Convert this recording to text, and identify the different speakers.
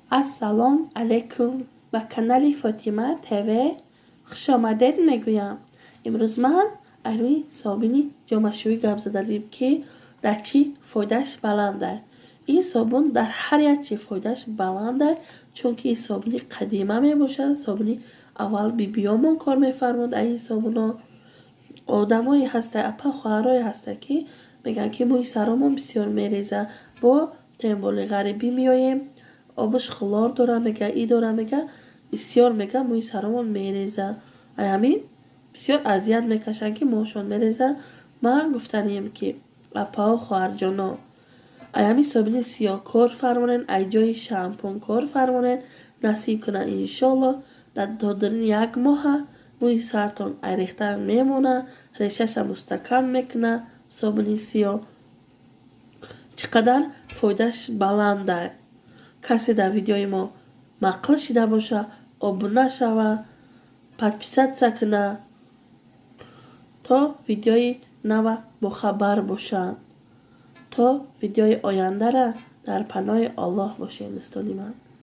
Speaker 1: Ассалом алейкум. Ба канали Фотима ТВ хуш омадед мегӯям. Имрӯз ман аз рӯи собуни ҷомашӯӣ гап зададем, ки дар чӣ фоидааш баланд аст. Ин собун дар ҳар як чӣ фоидааш баланд аст, чунки ин собуни қадима мебошад. Собуни аввал бибиёмон кор мефармуд аз ин собунҳо. Одамое ҳастанд, апа хоҳарое ҳастанд, ки мегӯянд, ки мӯи саромон бисёр мерезад. Бо темболи ғарибӣ меоем, обаш хлор дорад, мегӯяд ин дорад, мегӯяд бисёр, мегӯяд мӯи саромон мерезад. Ай ҳамин бисёр азият мекашанд, ки моҳушон мерезад. Ман гуфтанием, ки апао хоҳарҷоно, ай ҳамин собуни сиёҳ кор фармонед, ай ҷойи шампун кор фармонед. Насиб кунад иншолло дар додирини 1 моҳа мӯи сартон ай рехта мемонад, решаша мустаҳкам мекунад. Собуни сиёҳ чӣ қадар фоидааш баланд аст. Касе дар видеои мо мақл шида бошад, обуна шавад, подписатсия кунад, то видеои нава бохабар бошад. То видеои ояндара дар паноҳи Аллоҳ бошед. Дӯстони ман.